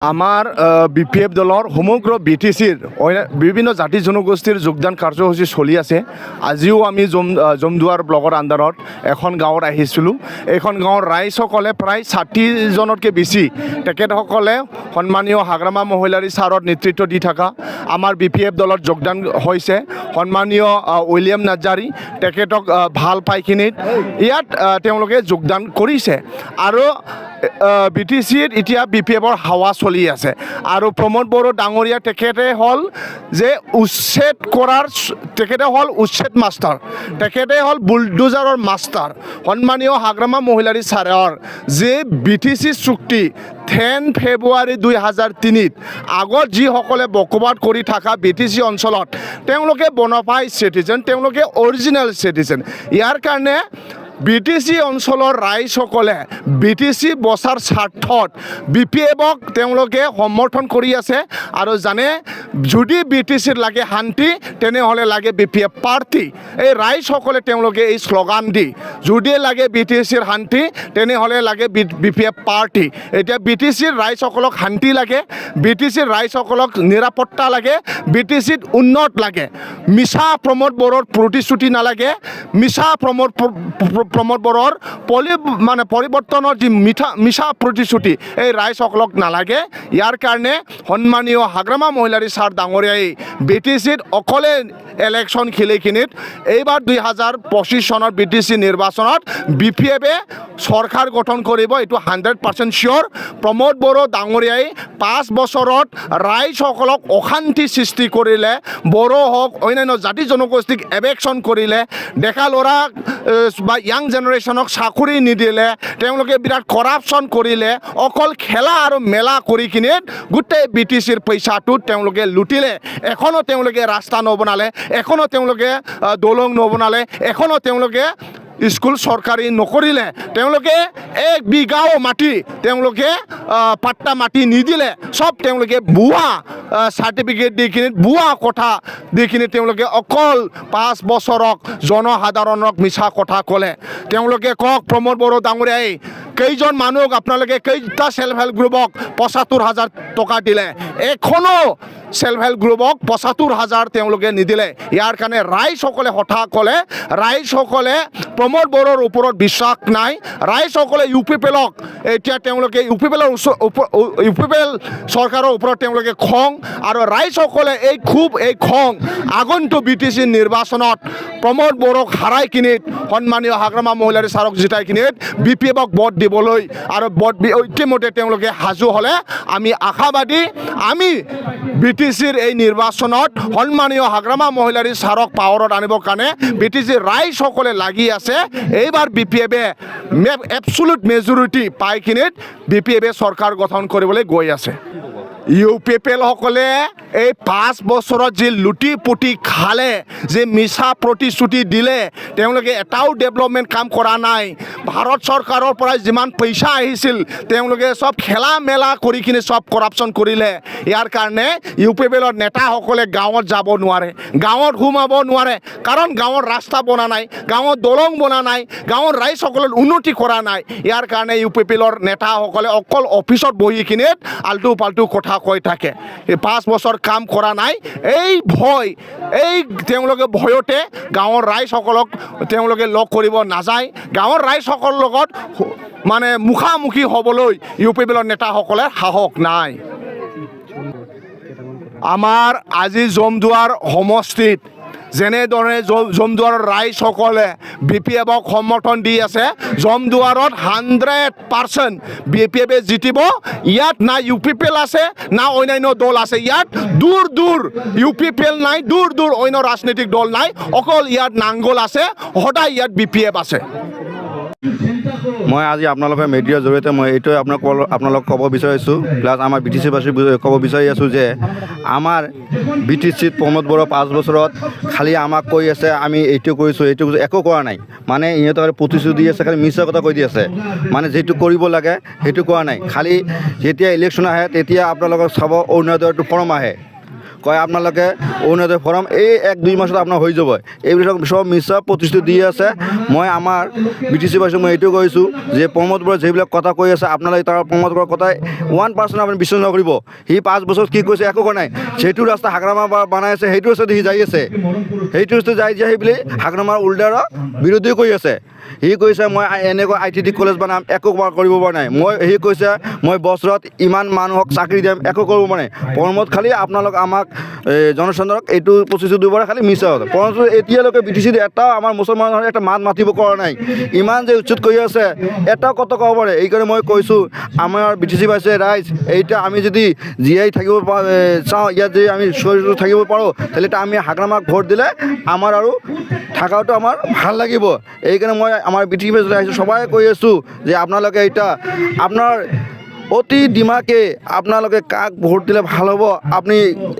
আমাৰ BPF দলৰ সমগ্ৰ BTCৰ বিভিন্ন জাতি জনগোষ্ঠীৰ যোগদান কাৰ্যসূচী চলি আছে। আজিও আমি জমদুৱাৰ ব্লকৰ আণ্ডাৰত এখন গাঁৱত আহিছিলোঁ। এইখন গাঁৱৰ ৰাইজসকলে প্ৰায় 60জনতকৈ বেছি তেখেতসকলে সন্মানীয় হাগ্ৰামা মহিলাৰী ছাৰৰ নেতৃত্ব দি থকা আমাৰ BPF দলত যোগদান হৈছে। সন্মানীয় উইলিয়াম নাৰ্জাৰী তেখেতক ভাল পাইখিনিত ইয়াত তেওঁলোকে যোগদান কৰিছে আৰু BTCত এতিয়া BPFৰ হাৱা চলি আছে আৰু প্ৰমোদ বড়ো ডাঙৰীয়া তেখেতে হ'ল যে তেখেতে হ'ল উচ্ছেদ মাষ্টাৰ, তেখেতে হ'ল বুলডোজাৰৰ মাষ্টাৰ। সন্মানীয় হাগ্ৰামা মহিলাৰী ছাৰৰ যে BTC চুক্তি 10 ফেব্ৰুৱাৰী 2003 আগত যিসকলে বকবাদ কৰি থকা BTC অঞ্চলত তেওঁলোকে বনফাইড চিটিজেন, তেওঁলোকে অৰিজিনেল চিটিজেন। ইয়াৰ কাৰণে BTC অঞ্চলৰ ৰাইজসকলে BTC বচাৰ স্বাৰ্থত BPFক তেওঁলোকে সমৰ্থন কৰি আছে আৰু জানে যদি BTCত লাগে শান্তি তেনেহ'লে লাগে BPF পাৰ্টি। এই ৰাইজসকলে তেওঁলোকে এই শ্লোগান দি যদি লাগে BTCৰ শান্তি তেনেহ'লে লাগে BPF পাৰ্টি। এতিয়া BTCৰ ৰাইজসকলক শান্তি লাগে, BTCৰ ৰাইজসকলক নিৰাপত্তা লাগে, BTCত উন্নত লাগে। মিছা প্ৰমোদ বড়োৰ প্ৰতিশ্ৰুতি নালাগে, মিছা প্ৰমোদ বড়োৰ পৰিৱৰ্তনৰ যি মিছা প্ৰতিশ্ৰুতি এই ৰাইজসকলক নালাগে। ইয়াৰ কাৰণে সন্মানীয় হাগ্ৰামা মহিলাৰী ছাৰ ডাঙৰীয়াই BTCত অকলে ইলেকশ্যন খেলিখিনিত এইবাৰ 2025 চনৰ BTC নিৰ্বাচনত BPFে চৰকাৰ গঠন কৰিব, এইটো 100% চিয়'ৰ। প্ৰমোদ বড়ো ডাঙৰীয়াই 5 বছৰত ৰাইজসকলক অশান্তি সৃষ্টি কৰিলে, বড়ো হওক অন্যান্য জাতি জনগোষ্ঠীক এভেকশ্যন কৰিলে, ডেকা ল'ৰা বা ইয়াং জেনেৰেশ্যনক চাকৰি নিদিলে, তেওঁলোকে বিৰাট কৰাপশ্যন কৰিলে, অকল খেলা আৰু মেলা কৰি কিনে গোটেই BTCৰ পইচাটো তেওঁলোকে লুটিলে। এখনো তেওঁলোকে ৰাস্তা নবনালে, এখনো তেওঁলোকে দলং নবনালে, এখনো তেওঁলোকে স্কুল চৰকাৰী নকৰিলে, তেওঁলোকে 1 বিঘাও মাটি তেওঁলোকে পাট্টা মাটি নিদিলে। চব তেওঁলোকে ভুৱা চাৰ্টিফিকেট দি কিনে ভুৱা কথা দি কিনে তেওঁলোকে অকল 5 বছৰক জনসাধাৰণক মিছা কথা ক'লে। তেওঁলোকে কওক প্ৰমোদ বড়ো ডাঙৰীয়াই কেইজন মানুহক আপোনালোকে কেইটা ছেল্ফ হেল্প গ্ৰুপক 75,000 টকা দিলে, এখনো ছেল্ফ হেল্প গ্ৰুপক 75,000 তেওঁলোকে নিদিলে। ইয়াৰ কাৰণে ৰাইজসকলে হঠা ক'লে, ৰাইজসকলে প্ৰমোদ বড়োৰ ওপৰত বিশ্বাস নাই, ৰাইজসকলে UPPLক এতিয়া তেওঁলোকে UPPL চৰকাৰৰ ওপৰত তেওঁলোকে খং আৰু ৰাইজসকলে এই খং আগন্তুক BTC নিৰ্বাচনত প্ৰমোদ বড়োক হাৰাই কিনিত সন্মানীয় হাগ্ৰামা মহিলাৰী ছাৰক জিতাই কিনিত BPFক ভোট দিবলৈ আৰু ইতিমধ্যে তেওঁলোকে সাজু হ'লে আমি আশাবাদী, আমি BTCৰ এই নিৰ্বাচনত সন্মানীয় হাগ্ৰামা মহিলাৰী ছাৰক পাৱাৰত আনিবৰ কাৰণে BTCৰ ৰাইজসকলে লাগি আছে। এইবাৰ BPFে এবছলুট মেজৰিটি পাই কিনে BPFে চৰকাৰ গঠন কৰিবলৈ গৈ আছে। UPPLসকলে এই 5 বছৰত যি লুটি পুটি খালে, যে মিছা প্ৰতিশ্ৰুতি দিলে, তেওঁলোকে এটাও ডেভেলপমেণ্ট কাম কৰা নাই। ভাৰত চৰকাৰৰ পৰা যিমান পইচা আহিছিল তেওঁলোকে চব খেলা মেলা কৰি কিনে চব কৰাপশ্যন কৰিলে। ইয়াৰ কাৰণে UPPLৰ নেতাসকলে গাঁৱত যাব নোৱাৰে, গাঁৱত সোমাব নোৱাৰে, কাৰণ গাঁৱৰ ৰাস্তা বনা নাই, গাঁৱত দলং বনা নাই, গাঁৱৰ ৰাইজসকলৰ উন্নতি কৰা নাই। ইয়াৰ কাৰণে UPPLৰ নেতাসকলে অকল অফিচত বহি কিনে আল্টু পাল্টু কথা কৈ থাকে। 5 বছৰ কাম কৰা নাই, তেওঁলোকে ভয়তে গাঁৱৰ ৰাইজসকলক তেওঁলোকে লগ কৰিব নাযায়। গাঁৱৰ ৰাইজসকলৰ লগত মুখামুখি হ'বলৈ UPPLৰ নেতাসকলে সাহস নাই। আমাৰ আজি জমদুৱাৰ সমষ্টিত যেনেদৰে জমদুৱাৰৰ ৰাইজসকলে BPFক সমৰ্থন দি আছে, জমদুৱাৰত 100% BPFে জিতিব। ইয়াত না UPPL আছে না অন্যান্য দল আছে, ইয়াত দূৰ UPPL নাই, দূৰ অন্য ৰাজনৈতিক দল নাই, অকল ইয়াত নাংগল আছে, সদায় ইয়াত BPF আছে। মই আজি আপোনালোকৰ মিডিয়াৰ জৰিয়তে মই এইটোৱে আপোনালোকক ক'ব বিচাৰিছোঁ, প্লাছ আমাৰ BTCবাসীক ক'ব বিচাৰি আছোঁ যে আমাৰ BTCত প্ৰমোদ বড়ো 5 বছৰত খালি আমাক কৈ আছে আমি এইটো কৰিছোঁ, একো কৰা নাই। ইহঁতক প্ৰতিশ্ৰুতি দি আছে, খালি মিছা কথা কৈ দি আছে, যিটো কৰিব লাগে সেইটো কৰা নাই। খালি যেতিয়া ইলেকশ্যন আহে তেতিয়া আপোনালোকক চাব অৰুণোদয়টো ফৰ্ম আহে, কয় আপোনালোকে অৰুণোদয় ফৰ্ম এই 1-2 মাসত আপোনাৰ হৈ যাব এইবিলাক সব মিছা প্ৰতিশ্ৰুতি দি আছে মই আমাৰ বিটিচি বাসীক মই এইটো কৈছোঁ যে প্ৰমোদ বৰাই যিবিলাক কথা কৈ আছে আপোনালোকে তাৰ প্ৰমোদ বৰাৰ কথাই 1% আপুনি বিশ্বাস নকৰিব সি 5 বছৰত কি কৈছে একো কোৱা নাই সেইটো ৰাস্তা হাগ্ৰামা বনাই আছে সেইটো ৰাস্তাত সি যাই আছে সেইটো ৰাস্তাত যাই বুলি হাগ্ৰামাৰ উল্টাৰ বিৰোধী কৈ আছে সি কৈছে মই এনেকুৱা ITT কলেজ বনাম একো কৰিব পৰা নাই সি কৈছে মই বছৰত ইমান মানুহক চাকৰি দিম একো কৰিব পৰা নাই প্ৰমোদ খালি আপোনালোক আমাক জনসাধাৰণক এইটো প্ৰতিশ্ৰুতি দিব খালি মিছা কথা পৰন্তু এতিয়ালৈকে BTC এটা আমাৰ মুছলমানৰ একটা মাত মাতিব কৰা নাই ইমান যে উচ্চত কৰি আছে এটা কথা ক'ব পাৰে এইকাৰণে মই কৈছোঁ আমাৰ BTC বাসী ৰাইজ এইটা আমি যদি জীয়াই থাকিব চাওঁ ইয়াত যদি আমি শৰীৰটো থাকিব পাৰোঁ তাহলে আমি হাগ্ৰামাক ভোট দিলে আমাৰ আৰু থাকাটো আমাৰ ভাল লাগিব এইকাৰণে মই আমাৰ BTC বাসী ৰাইজ সবাই কৈ আছোঁ যে আপোনালোকে এটা আপোনাৰ অতি দিমাকে আপোনালোকে কাক ভোট দিলে ভাল হ'ব আপুনি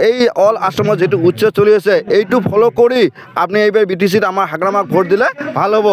এই অল আসামত যেটো উচ্ছেদ চলি আছে এইটো ফলো কৰি আপুনি এইবাৰ BTCত আমাৰ হাগ্ৰামাক ভোট দিলে ভাল হ'ব